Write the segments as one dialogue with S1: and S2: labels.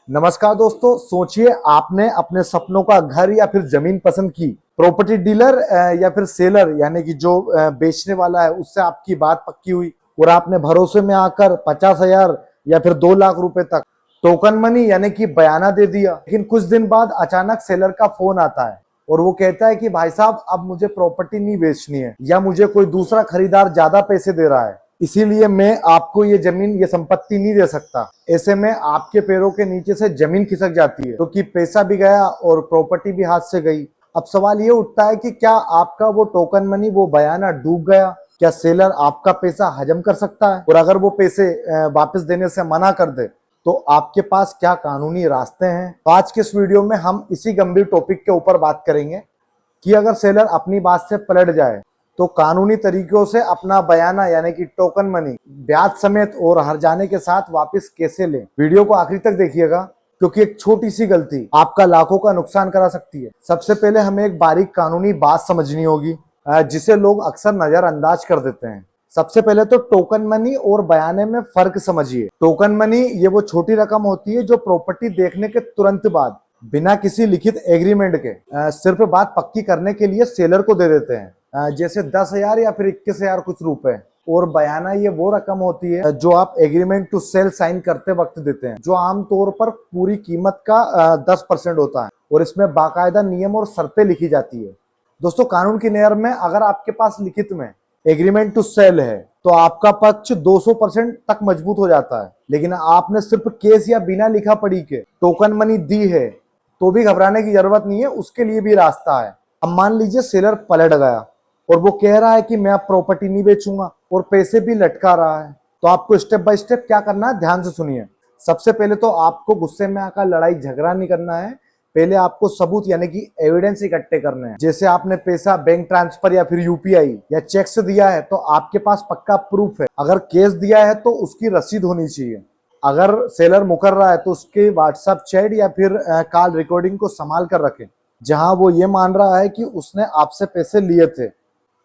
S1: नमस्कार दोस्तों, सोचिए आपने अपने सपनों का घर या फिर जमीन पसंद की। प्रॉपर्टी डीलर या फिर सेलर यानी कि जो बेचने वाला है उससे आपकी बात पक्की हुई और आपने भरोसे में आकर 50,000 या फिर 2 लाख रुपए तक टोकन मनी यानी कि बयाना दे दिया। लेकिन कुछ दिन बाद अचानक सेलर का फोन आता है और वो कहता है कि भाई साहब, अब मुझे प्रॉपर्टी नहीं बेचनी है या मुझे कोई दूसरा खरीदार ज्यादा पैसे दे रहा है, इसीलिए मैं आपको ये जमीन ये संपत्ति नहीं दे सकता। ऐसे में आपके पैरों के नीचे से जमीन खिसक जाती है, क्योंकि पैसा भी गया और प्रॉपर्टी भी हाथ से गई। अब सवाल ये उठता है कि क्या आपका वो टोकन मनी, वो बयाना डूब गया? क्या सेलर आपका पैसा हजम कर सकता है? और अगर वो पैसे वापस देने से मना कर दे तो आपके पास क्या कानूनी रास्ते हैं? तो आज के इस वीडियो में हम इसी गंभीर टॉपिक के ऊपर बात करेंगे कि अगर सेलर अपनी बात से पलट जाए तो कानूनी तरीकों से अपना बयाना यानी कि टोकन मनी ब्याज समेत और हर जाने के साथ वापस कैसे लें। वीडियो को आखिरी तक देखिएगा, क्योंकि एक छोटी सी गलती आपका लाखों का नुकसान करा सकती है। सबसे पहले हमें एक बारीक कानूनी बात समझनी होगी जिसे लोग अक्सर नजरअंदाज कर देते हैं। सबसे पहले तो टोकन मनी और बयाने में फर्क समझिए। टोकन मनी ये वो छोटी रकम होती है जो प्रॉपर्टी देखने के तुरंत बाद बिना किसी लिखित एग्रीमेंट के सिर्फ बात पक्की करने के लिए सेलर को दे देते हैं, जैसे 10,000 या फिर 21,000 कुछ रुपए। और बयाना ये वो रकम होती है जो आप एग्रीमेंट टू सेल साइन करते वक्त देते हैं, जो आमतौर पर पूरी कीमत का 10% होता है और इसमें बाकायदा नियम और शर्तें लिखी जाती है। दोस्तों, कानून की नज़र में अगर आपके पास लिखित में एग्रीमेंट टू सेल है तो आपका पक्ष 200% तक मजबूत हो जाता है। लेकिन आपने सिर्फ केस या बिना लिखा पढ़ी के टोकन मनी दी है तो भी घबराने की जरूरत नहीं है, उसके लिए भी रास्ता है। अब मान लीजिए सेलर पलट गया और वो कह रहा है कि मैं अब प्रॉपर्टी नहीं बेचूंगा और पैसे भी लटका रहा है, तो आपको स्टेप बाय स्टेप क्या करना है, ध्यान से सुनिए। सबसे पहले तो आपको गुस्से में आकर लड़ाई झगड़ा नहीं करना है। पहले आपको सबूत यानी कि एविडेंस इकट्ठे करने हैं। जैसे आपने पैसा बैंक ट्रांसफर या फिर यूपीआई या चेक से दिया है तो आपके पास पक्का प्रूफ है। अगर कैश दिया है तो उसकी रसीद होनी चाहिए। अगर सेलर मुकर रहा है तो उसके व्हाट्सएप चैट या फिर कॉल रिकॉर्डिंग को संभाल कर रखें, जहां वो ये मान रहा है कि उसने आपसे पैसे लिए थे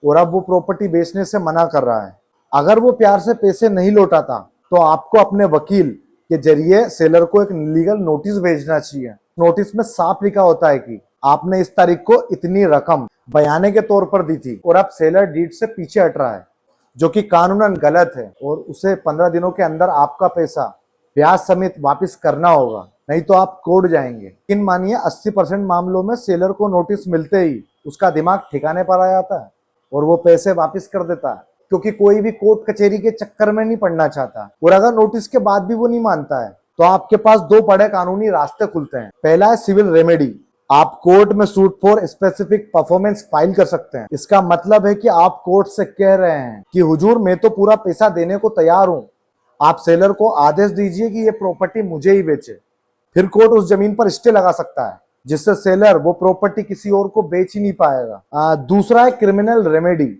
S1: और अब वो प्रॉपर्टी बेचने से मना कर रहा है। अगर वो प्यार से पैसे नहीं लौटाता तो आपको अपने वकील के जरिए सेलर को एक लीगल नोटिस भेजना चाहिए। नोटिस में साफ लिखा होता है कि आपने इस तारीख को इतनी रकम बयाने के तौर पर दी थी और अब सेलर डीड से पीछे हट रहा है, जो कि कानूनन गलत है, और उसे 15 दिनों के अंदर आपका पैसा ब्याज समेत वापस करना होगा, नहीं तो आप कोर्ट जाएंगे। लेकिन मानिए 80% मामलों में सेलर को नोटिस मिलते ही उसका दिमाग ठिकाने पर आ जाता है और वो पैसे वापस कर देता है, क्योंकि कोई भी कोर्ट कचहरी के चक्कर में नहीं पड़ना चाहता। और अगर नोटिस के बाद भी वो नहीं मानता है तो आपके पास दो बड़े कानूनी रास्ते खुलते हैं। पहला है सिविल रेमेडी। आप कोर्ट में suit for specific performance file कर सकते हैं। इसका मतलब है कि आप कोर्ट से कह रहे हैं कि हुजूर, मैं तो पूरा पैसा देने को तैयार हूं, आप सेलर को आदेश दीजिए कि ये प्रॉपर्टी मुझे ही बेचे। फिर कोर्ट उस जमीन पर स्टे लगा सकता है, जिससे सेलर वो प्रॉपर्टी किसी और को बेच ही नहीं पाएगा। दूसरा है क्रिमिनल रेमेडी।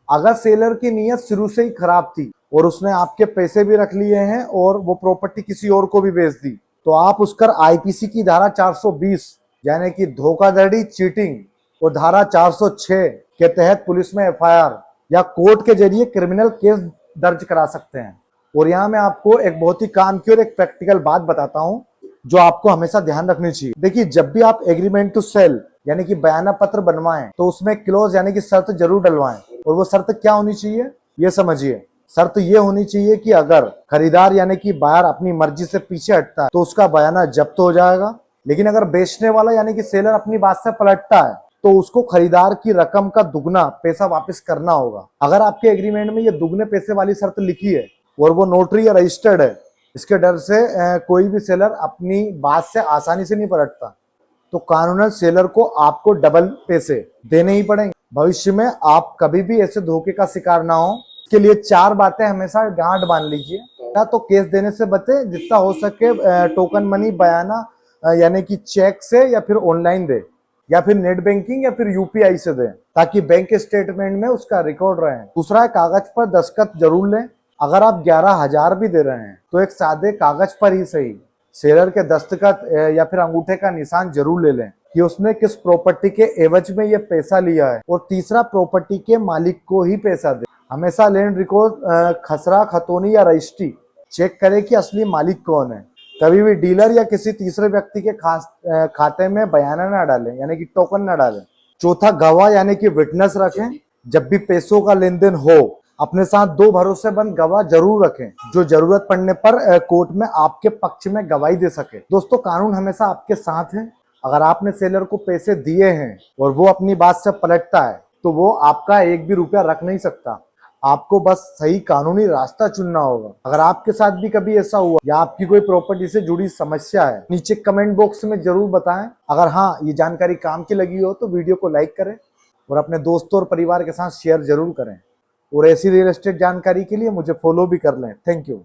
S1: अगर सेलर की नीयत शुरू से ही खराब थी और उसने आपके पैसे भी रख लिए हैं और वो प्रॉपर्टी किसी और को भी बेच दी, तो आप उस पर आईपीसी की धारा 420 यानी कि धोखाधड़ी, चीटिंग, और धारा 406 के तहत पुलिस में एफआईआर या कोर्ट के जरिए क्रिमिनल केस दर्ज करा सकते हैं। और यहाँ मैं आपको एक बहुत ही काम की और एक प्रैक्टिकल बात बताता हूँ जो आपको हमेशा ध्यान रखनी चाहिए। देखिए, जब भी आप एग्रीमेंट टू सेल यानी कि बयाना पत्र बनवाएं तो उसमें क्लोज यानी कि शर्त जरूर डलवाएं। और वो शर्त क्या होनी चाहिए, ये समझिए। शर्त ये होनी चाहिए कि अगर खरीदार यानी कि बायर अपनी मर्जी से पीछे हटता है तो उसका बयाना जब्त हो जाएगा। लेकिन अगर बेचने वाला यानी कि सेलर अपनी बात से पलटता है तो उसको खरीदार की रकम का दुगना पैसा वापस करना होगा। अगर आपके एग्रीमेंट में ये दुगने पैसे वाली शर्त लिखी है और वो नोटरी या रजिस्टर्ड है, इसके डर से कोई भी सेलर अपनी बात से आसानी से नहीं पलटता, तो कानूनन सेलर को आपको डबल पैसे देने ही पड़ेंगे। भविष्य में आप कभी भी ऐसे धोखे का शिकार ना हो, इसके लिए 4 बातें हमेशा गांठ बांध लीजिए। या तो केस देने से बचे, जितना हो सके टोकन मनी बयाना यानी कि चेक से या फिर ऑनलाइन दे, या फिर नेट बैंकिंग या फिर यूपीआई से दे, ताकि बैंक स्टेटमेंट में उसका रिकॉर्ड रहे। दूसरा है, कागज पर दस्तखत जरूर लें। अगर आप 11,000 भी दे रहे हैं तो एक सादे कागज पर ही सही सेलर के दस्तखत या फिर अंगूठे का निशान जरूर ले लें कि उसने किस प्रॉपर्टी के एवज में ये पैसा लिया है। और तीसरा, प्रॉपर्टी के मालिक को ही पैसा दे। हमेशा लैंड रिकॉर्ड, खसरा, खतौनी या रजिस्ट्री चेक करें कि असली मालिक कौन है। कभी भी डीलर या किसी तीसरे व्यक्ति के खाते में बयाना ना डालें, यानी कि टोकन ना डालें। चौथा, गवाह यानी कि विटनेस रखें। जब भी पैसों का लेन देन हो, अपने साथ 2 भरोसेमंद गवाह जरूर रखें, जो जरूरत पड़ने पर कोर्ट में आपके पक्ष में गवाही दे सके। दोस्तों, कानून हमेशा आपके साथ है। अगर आपने सेलर को पैसे दिए हैं और वो अपनी बात से पलटता है, तो वो आपका 1 भी रुपया रख नहीं सकता। आपको बस सही कानूनी रास्ता चुनना होगा। अगर आपके साथ भी कभी ऐसा हुआ या आपकी कोई प्रॉपर्टी से जुड़ी समस्या है, नीचे कमेंट बॉक्स में जरूर बताएं। अगर हाँ, ये जानकारी काम की लगी हो तो वीडियो को लाइक करें और अपने दोस्तों और परिवार के साथ शेयर जरूर करें। और ऐसी रियल एस्टेट जानकारी के लिए मुझे फॉलो भी कर लें। Thank you.